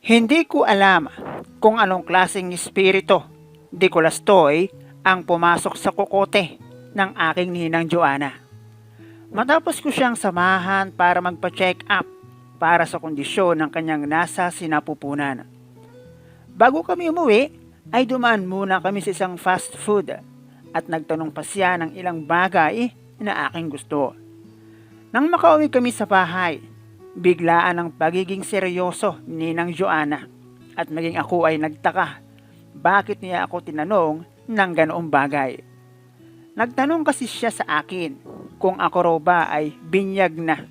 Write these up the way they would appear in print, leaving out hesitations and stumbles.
Hindi ko alam kung anong klaseng espiritu di kulastoy ang pumasok sa kokote ng aking ninang Joanna. Matapos ko siyang samahan para magpa-check up para sa kondisyon ng kanyang nasa sinapupunan. Bago kami umuwi, ay dumaan muna kami sa isang fast food at nagtanong pa siya ng ilang bagay na aking gusto. Nang makauwi kami sa bahay, biglaan ang pagiging seryoso ni Ninang Joanna at maging ako ay nagtaka bakit niya ako tinanong ng ganoong bagay. Nagtanong kasi siya sa akin kung ako raw ba ay binyag na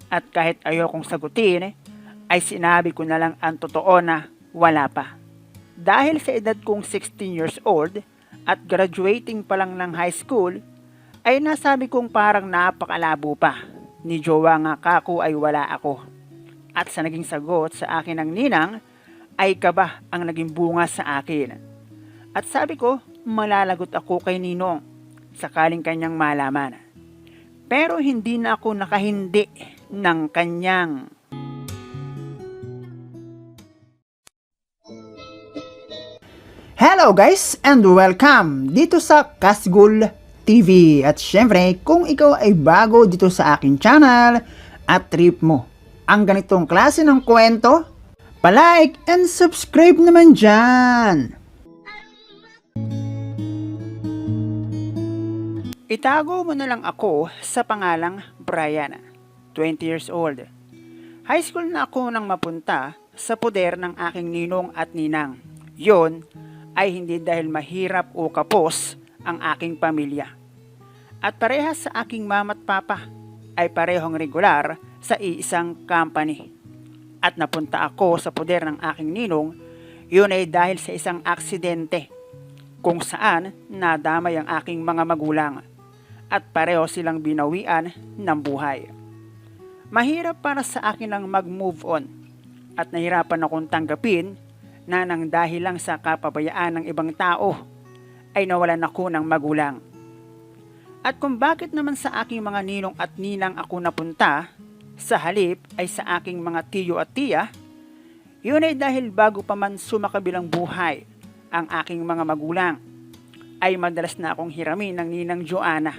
at kahit ayokong sagutin ay sinabi ko na lang ang totoo na wala pa. Dahil sa edad kong 16 years old at graduating pa lang ng high school ay nasabi kong parang napakalabo pa ni jowa nga kako ay wala ako. At sa naging sagot sa akin ng ninang ay kaba ang naging bunga sa akin. At sabi ko malalagot ako kay ninong sakaling kanyang malaman. Pero hindi na ako nakahindi ng kanyang Hello guys and welcome dito sa Kasgul TV. At syempre kung ikaw ay bago dito sa aking channel at trip mo ang ganitong klase ng kwento, palike and subscribe naman dyan. Itago mo na lang ako sa pangalang Brian, 20 years old. High school na ako nang mapunta sa poder ng aking ninong at ninang. Yon ay hindi dahil mahirap o kapos ang aking pamilya. At parehas sa aking mama at papa ay parehong regular sa iisang company. At napunta ako sa poder ng aking ninong, yun ay dahil sa isang aksidente kung saan nadamay ang aking mga magulang at pareho silang binawian ng buhay. Mahirap para sa akin lang mag-move on at nahirapan akong tanggapin na nang dahil lang sa kapabayaan ng ibang tao ay nawalan ako ng magulang. At kung bakit naman sa aking mga ninong at ninang ako napunta, sa halip ay sa aking mga tiyo at tiya, yun ay dahil bago pa man sumakabilang buhay ang aking mga magulang, ay madalas na akong hiramin ng ninang Joanna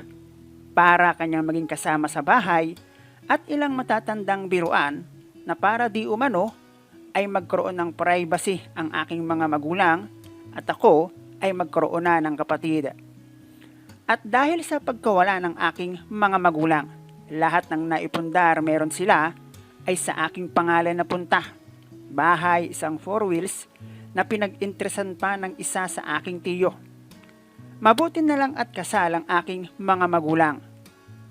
para kanyang maging kasama sa bahay at ilang matatandang biruan na para di umano ay magkaroon ng privacy ang aking mga magulang at ako ay magkaroon na ng kapatid. At dahil sa pagkawala ng aking mga magulang, lahat ng naipundar meron sila ay sa aking pangalan na punta. Bahay, isang 4 wheels na pinag-interesan pa ng isa sa aking tiyo. Mabuti na lang at kasal ang aking mga magulang.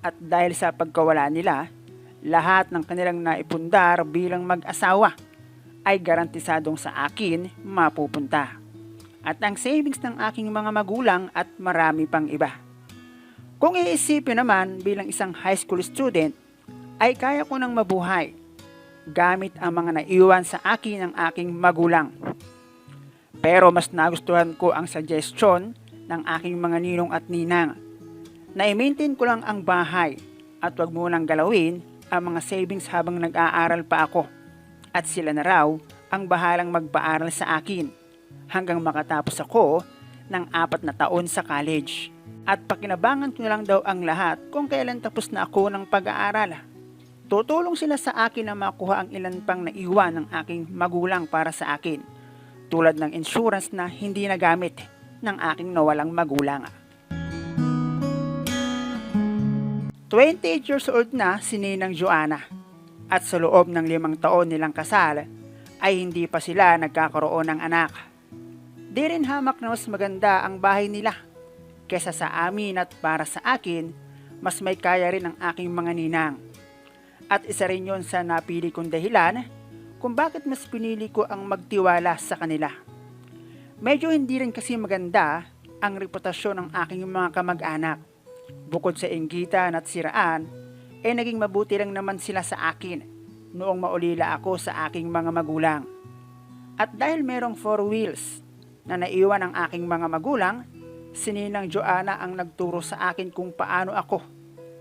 At dahil sa pagkawala nila, lahat ng kanilang naipundar bilang mag-asawa ay garantisadong sa akin mapupunta. At ang savings ng aking mga magulang at marami pang iba. Kung iisipin naman bilang isang high school student, ay kaya ko nang mabuhay gamit ang mga naiwan sa akin ng aking magulang. Pero mas nagustuhan ko ang suggestion ng aking mga ninong at ninang na i-maintain ko lang ang bahay at wag munang galawin ang mga savings habang nag-aaral pa ako. At sila na raw ang bahalang magpaaral sa akin hanggang makatapos ako ng 4 na taon sa college. At pakinabangan ko na lang daw ang lahat kung kailan tapos na ako ng pag-aaral. Tutulong sila sa akin na makuha ang ilan pang naiwan ng aking magulang para sa akin, tulad ng insurance na hindi nagamit ng aking nawalang magulang. 28 years old na si Ninang Joanna. At sa loob ng 5 taon nilang kasal, ay hindi pa sila nagkakaroon ng anak. Di rin hamak na mas maganda ang bahay nila kesa sa amin at para sa akin, mas may kaya rin ang aking mga ninang. At isa rin yun sa napili kong dahilan kung bakit mas pinili ko ang magtiwala sa kanila. Medyo hindi rin kasi maganda ang reputasyon ng aking mga kamag-anak. Bukod sa inggitan at siraan, naging mabuti lang naman sila sa akin noong maulila ako sa aking mga magulang. At dahil merong 4 wheels na naiwan ng aking mga magulang, si Ninang Joanna ang nagturo sa akin kung paano ako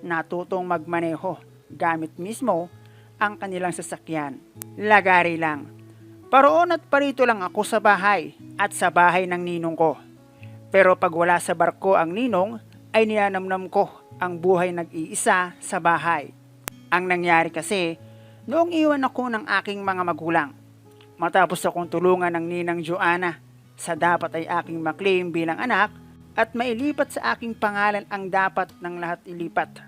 natutong magmaneho gamit mismo ang kanilang sasakyan. Lagari lang, Paroon at parito lang ako sa bahay at sa bahay ng ninong ko. Pero pag wala sa barko ang ninong, ay ninanamnam ko ang buhay nag-iisa sa bahay. Ang nangyari kasi, noong iwan ako ng aking mga magulang, matapos akong tulungan ng ninang Joanna sa dapat ay aking maklaim bilang anak at mailipat sa aking pangalan ang dapat ng lahat ilipat,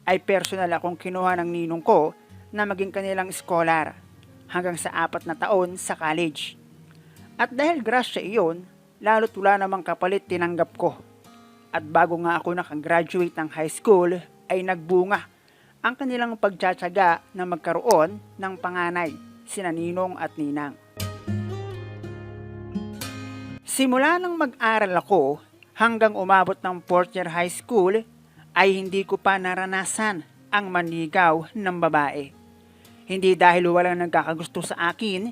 ay personal akong kinuha ng ninong ko na maging kanilang scholar hanggang sa 4 na taon sa college. At dahil grasya iyon, lalo't wala namang kapalit tinanggap ko. At bago nga ako nakagraduate ng high school ay nagbunga ang kanilang pagtsatsaga na magkaroon ng panganay, sina Ninong at Ninang. Simula nang mag-aral ako hanggang umabot ng 4th year high school ay hindi ko pa naranasan ang manligaw ng babae. Hindi dahil walang nagkakagusto sa akin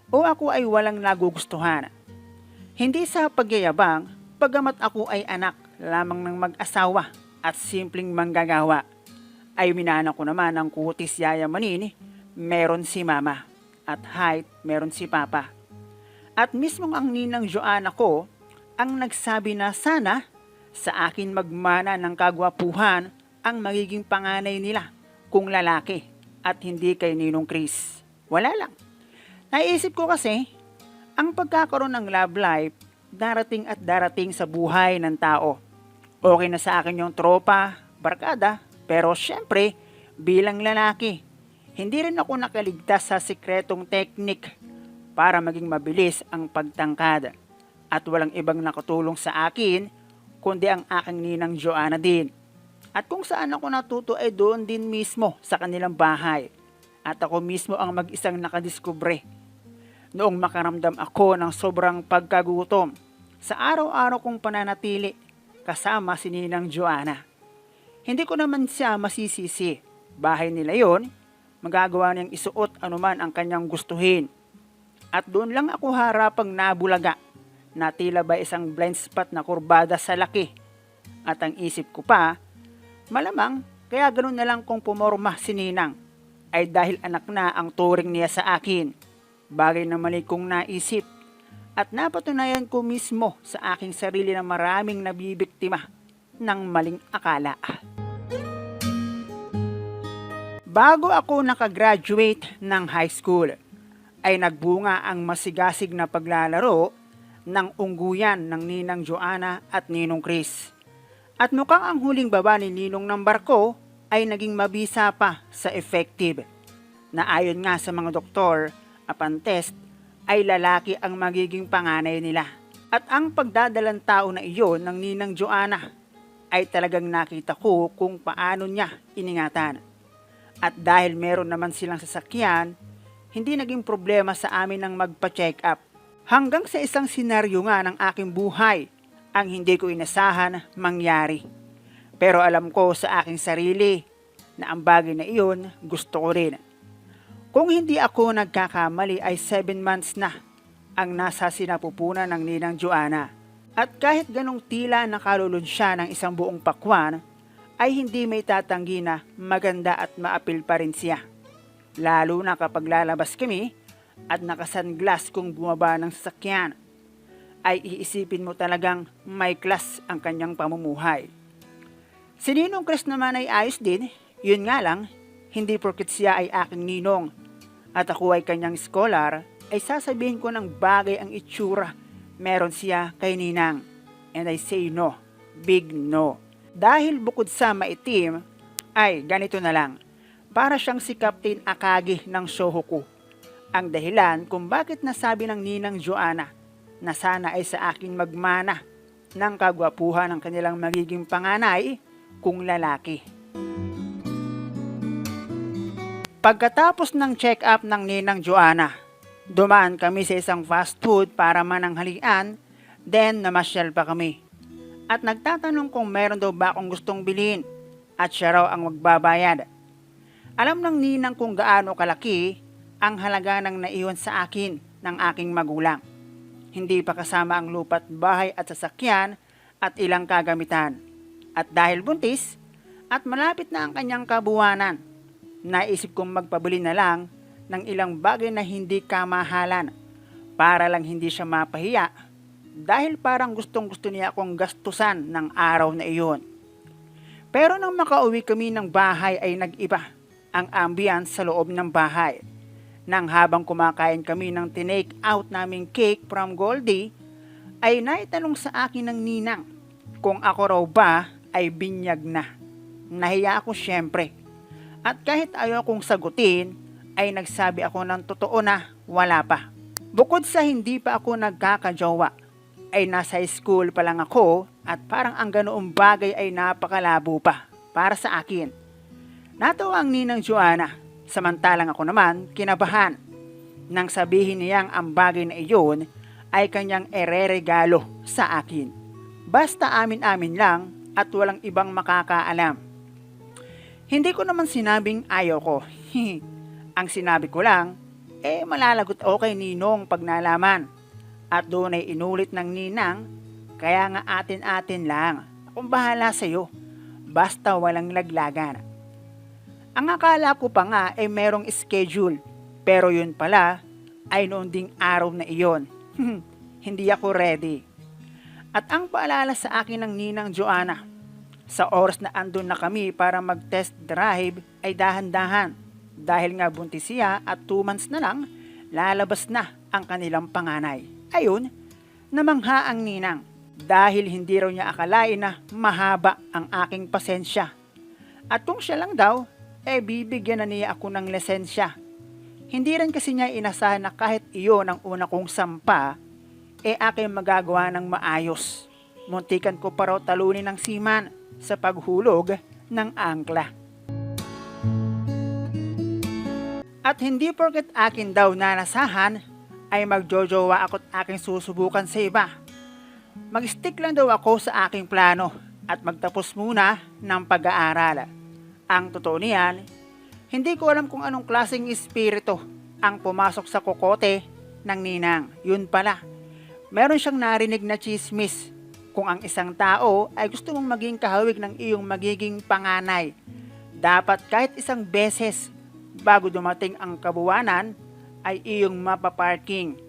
o ako ay walang nagugustuhan. Hindi sa pagyayabang, pagamat ako ay anak lamang ng mag-asawa at simpleng manggagawa, ay minana ko naman ang kutis yayamanin, meron si mama, at height meron si papa. At mismong ang ninang Joanna ko ang nagsabi na sana sa akin magmana ng kagwapuhan ang magiging panganay nila kung lalaki at hindi kay Ninong Chris. Wala lang. Naisip ko kasi, ang pagkakaroon ng love life darating at darating sa buhay ng tao. Okay na sa akin yung tropa, barkada, pero syempre bilang lalaki, hindi rin ako nakaligtas sa sikretong teknik para maging mabilis ang pagtangkad. At walang ibang nakatulong sa akin kundi ang aking ninang Joanna din. At kung saan ako natuto ay doon din mismo sa kanilang bahay. At ako mismo ang mag-isang nakadiskubre. Noong makaramdam ako ng sobrang pagkagutom sa araw-araw kong pananatili kasama si Ninang Joanna. Hindi ko naman siya masisisi. Bahay nila yon, magagawa niyang isuot anuman ang kanyang gustuhin. At doon lang ako harapang nabulaga na tila ba isang blind spot na kurbada sa laki. At ang isip ko pa, malamang kaya ganun na lang kung pumorma si Ninang ay dahil anak na ang turing niya sa akin. Bagay na mali kong naisip at napatunayan ko mismo sa aking sarili na maraming nabibiktima ng maling akala. Bago ako nakagraduate ng high school, ay nagbunga ang masigasig na paglalaro ng ungguyan ng Ninang Joanna at Ninong Chris. At mukhang ang huling baba ni Ninong ng barko ay naging mabisa pa sa effective, na ayon nga sa mga doktor, upon test, ay lalaki ang magiging panganay nila. At ang pagdadalang tao na iyon ng Ninang Joanna ay talagang nakita ko kung paano niya iningatan. At dahil meron naman silang sasakyan, hindi naging problema sa amin ng magpa-check up. Hanggang sa isang senaryo nga ng aking buhay ang hindi ko inasahan mangyari. Pero alam ko sa aking sarili na ang bagay na iyon gusto ko rin. Kung hindi ako nagkakamali ay 7 months na ang nasa sinapupunan ng Ninang Joanna. At kahit ganong tila nakalulod siya ng isang buong pakwan, ay hindi may tatanggi na maganda at maapil pa rin siya. Lalo na kapag lalabas kami at nakasunglass kung bumaba ng sasakyan, ay iisipin mo talagang may class ang kanyang pamumuhay. Si Ninong Chris naman ay ayos din, yun nga lang, hindi porket siya ay aking ninong at ako ay kanyang scholar, ay sasabihin ko ng bagay ang itsura meron siya kay Ninang. And I say no, big no. Dahil bukod sa maitim, ay ganito na lang, para siyang si Captain Akagi ng Shohoku. Ang dahilan kung bakit nasabi ng Ninang Joanna na sana ay sa akin magmana ng kagwapuhan ng kanilang magiging panganay kung lalaki. Pagkatapos ng check-up ng Ninang Joanna, dumaan kami sa isang fast food para mananghalian, then namasyal pa kami. At nagtatanong kung meron daw ba akong gustong bilhin at siya raw ang magbabayad. Alam ng Ninang kung gaano kalaki ang halaga ng naiwan sa akin ng aking magulang. Hindi pa kasama ang lupa't bahay at sasakyan at ilang kagamitan. At dahil buntis at malapit na ang kanyang kabuwanan, naisip kong magpabili na lang ng ilang bagay na hindi kamahalan para lang hindi siya mapahiya dahil parang gustong gusto niya akong gastusan ng araw na iyon. Pero nang makauwi kami ng bahay ay nag-iba ang ambience sa loob ng bahay. Nang habang kumakain kami ng tinake out naming cake from Goldie, ay naitanong sa akin ng ninang kung ako raw ba ay binyag na. Nahiya ako syempre. At kahit ayaw kong sagutin, ay nagsabi ako ng totoo na wala pa. Bukod sa hindi pa ako nagkakajowa, ay nasa school pa lang ako at parang ang ganoong bagay ay napakalabo pa para sa akin. Natawa ang ninang Joanna, samantalang ako naman kinabahan. Nang sabihin niyang ang bagay na iyon ay kanyang ereregalo sa akin. Basta amin-amin lang at walang ibang makakaalam. Hindi ko naman sinabing ayaw ko. Ang sinabi ko lang, malalagot ako kay Ninong pag nalaman. At doon ay inulit ng ninang, kaya nga atin-atin lang. Akong bahala sa'yo, basta walang laglagan. Ang akala ko pa nga ay merong schedule, pero yun pala ay noon ding araw na iyon. Hindi ako ready. At ang paalala sa akin ng ninang Joanna, sa oras na andun na kami para mag-test drive ay dahan-dahan dahil nga buntis siya at 2 months na lang lalabas na ang kanilang panganay. Ayun, namangha ang ninang dahil hindi raw niya akalain na mahaba ang aking pasensya. At kung siya lang daw, bibigyan na niya ako ng lisensya. Hindi rin kasi niya inasahan na kahit iyon ang una kong sampa, aking magagawa ng maayos. Muntikan ko pa raw talunin ng seaman sa paghulog ng angkla. At hindi porket akin daw nanasahan ay magjojowa ako't aking susubukan sa iba. Mag-stick lang daw ako sa aking plano at magtapos muna ng pag-aaral. Ang totoo niyan, hindi ko alam kung anong klaseng espiritu ang pumasok sa kokote ng ninang. Yun pala, meron siyang narinig na chismis kung ang isang tao ay gusto mong maging kahawig ng iyong magiging panganay. Dapat kahit isang beses bago dumating ang kabuwanan ay iyong mapaparking.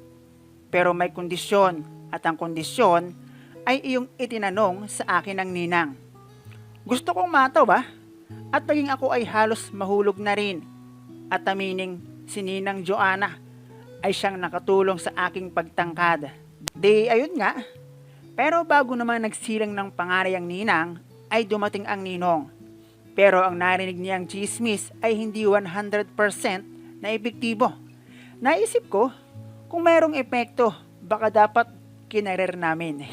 Pero may kondisyon at ang kondisyon ay iyong itinanong sa akin ng ninang. Gusto kong matawa at maging ako ay halos mahulog na rin. At amining si Ninang Joanna ay siyang nakatulong sa aking pagtangkad. Di ayun nga. Pero bago naman nagsilang ng pangaray ang ninang, ay dumating ang ninong. Pero ang narinig niyang chismis ay hindi 100% na epektibo. Naisip ko, kung mayroong epekto, baka dapat kinarer namin.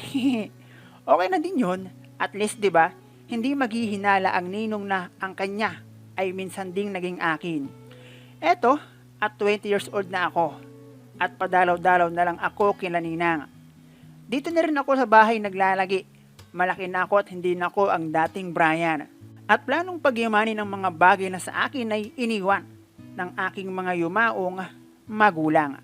Okay na din yun. At least 'di ba, hindi maghihinala ang ninong na ang kanya ay minsan ding naging akin. Eto, at 20 years old na ako. At padalaw-dalaw na lang ako kina ninang. Dito na rin ako sa bahay naglalagi. Malaki na ako at hindi na ako ang dating Brian. At planong pagyamanin ng mga bagay na sa akin ay iniwan ng aking mga yumaong magulang.